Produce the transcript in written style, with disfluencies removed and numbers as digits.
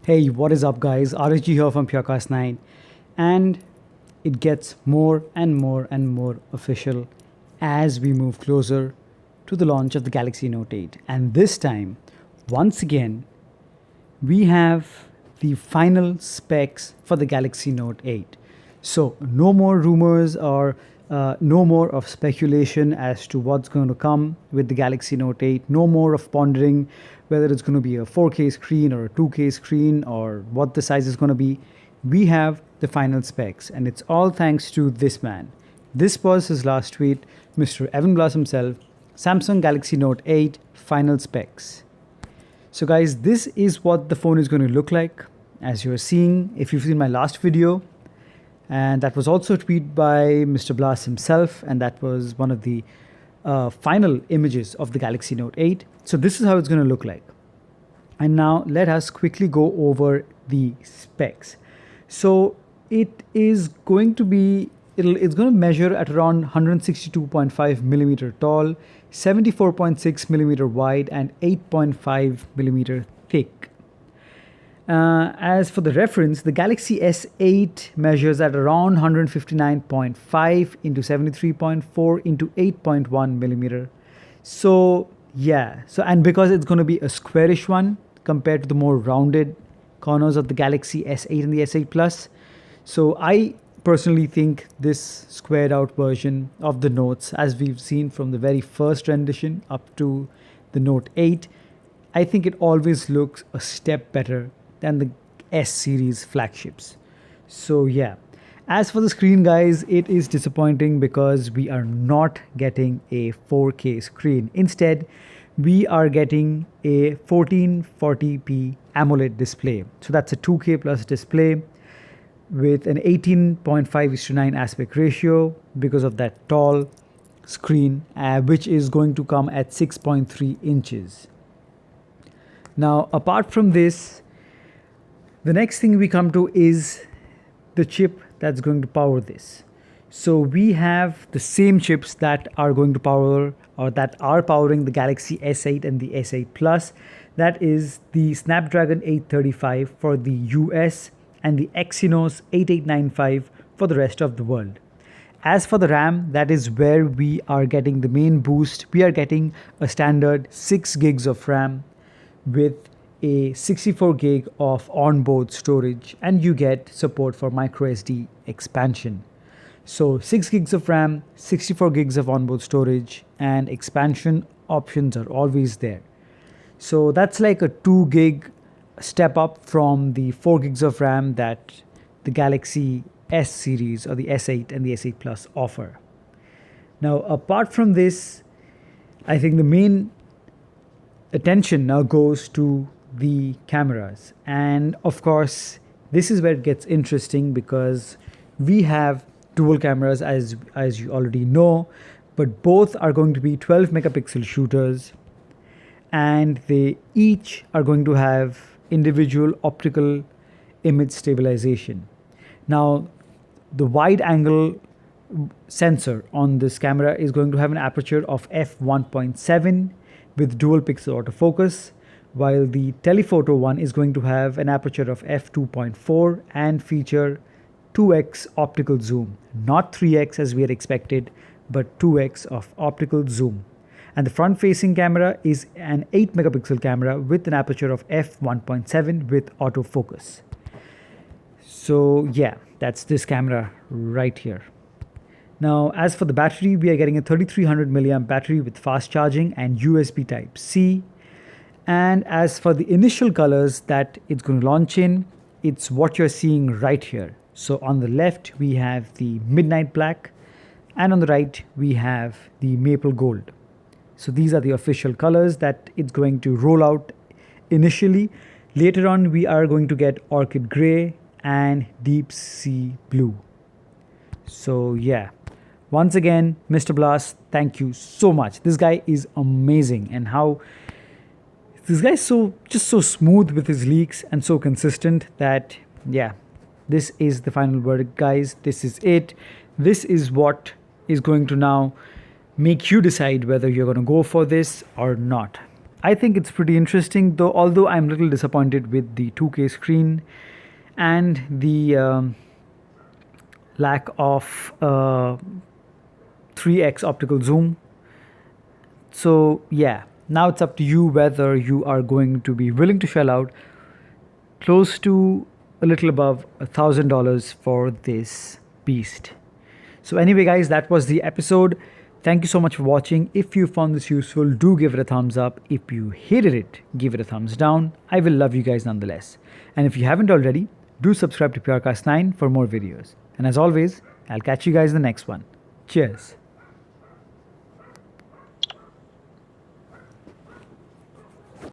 Hey, what is up, guys? RSG here from Purecast 9, and it gets more and more and more official as we move closer to the launch of the Galaxy Note 8. And this time, once again, we have the final specs for the Galaxy Note 8. So, no more rumors or no more of speculation as to what's going to come with the Galaxy Note 8. No more of pondering whether it's going to be a 4K screen or a 2K screen or what the size is going to be. We have the final specs, and it's all thanks to this man. This was his last tweet, Mr. Evan Blass himself. Samsung Galaxy Note 8 final specs. So guys, this is what the phone is going to look like, as you're seeing if you've seen my last video. And that was also tweeted by Mr. Blass himself, and that was one of the final images of the Galaxy Note 8. So this is how it's going to look like. And now let us quickly go over the specs. So it is going to be, it's going to measure at around 162.5 millimeter tall, 74.6 millimeter wide, and 8.5 millimeter thick. As for the reference, the Galaxy S8 measures at around 159.5 into 73.4 into 8.1 millimeter. So yeah, and because it's going to be a squarish one compared to the more rounded corners of the Galaxy S8 and the S8 Plus, so I personally think this squared out version of the Notes, as we've seen from the very first rendition up to the Note 8, I think it always looks a step better than the S series flagships. So yeah, as for the screen, guys, it is disappointing because we are not getting a 4K screen. Instead, we are getting a 1440p AMOLED display. So that's a 2K plus display with an 18.5:9 aspect ratio because of that tall screen, which is going to come at 6.3 inches. Now, apart from this, the next thing we come to is the chip that's going to power this. So we have the same chips that are going to power or that are powering the Galaxy S8 and the S8 Plus. That is the Snapdragon 835 for the US and the Exynos 8895 for the rest of the world. As for the RAM, that is where we are getting the main boost. We are getting a standard 6 gigs of RAM with a 64 gig of onboard storage, and you get support for microSD expansion. So 6 gigs of RAM, 64 gigs of onboard storage, and expansion options are always there. So that's like a 2 gig step up from the 4 gigs of RAM that the Galaxy S series or the S8 and the S8 Plus offer. Now, apart from this, I think the main attention now goes to the cameras, and of course this is where it gets interesting because we have dual cameras, as you already know, but both are going to be 12 megapixel shooters, and they each are going to have individual optical image stabilization. Now, the wide angle sensor on this camera is going to have an aperture of f1.7 with dual pixel autofocus, while the telephoto one is going to have an aperture of f2.4 and feature 2x optical zoom, not 3x as we had expected, but 2x of optical zoom. And the front facing camera is an 8 megapixel camera with an aperture of f1.7 with autofocus. So yeah, that's this camera right here. Now, as for the battery, we are getting a 3300 milliamp battery with fast charging and USB type C. And as for the initial colors that it's going to launch in, it's what you're seeing right here. So on the left, we have the midnight black, and on the right, we have the maple gold. So these are the official colors that it's going to roll out initially. Later on, we are going to get orchid gray and deep sea blue. So yeah, once again, Mr. Blass, thank you so much. This guy is amazing, and how this guy's so smooth with his leaks and so consistent that yeah, this is the final verdict, guys. This is it. This is what is going to now make you decide whether you're going to go for this or not. I think it's pretty interesting, though. Although I'm a little disappointed with the 2K screen and the lack of 3x optical zoom. So yeah, now it's up to you whether you are going to be willing to shell out close to a little above $1,000 for this beast. So anyway, guys, that was the episode. Thank you so much for watching. If you found this useful, do give it a thumbs up. If you hated it, give it a thumbs down. I will love you guys nonetheless. And if you haven't already, do subscribe to PureCast 9 for more videos. And as always, I'll catch you guys in the next one. Cheers.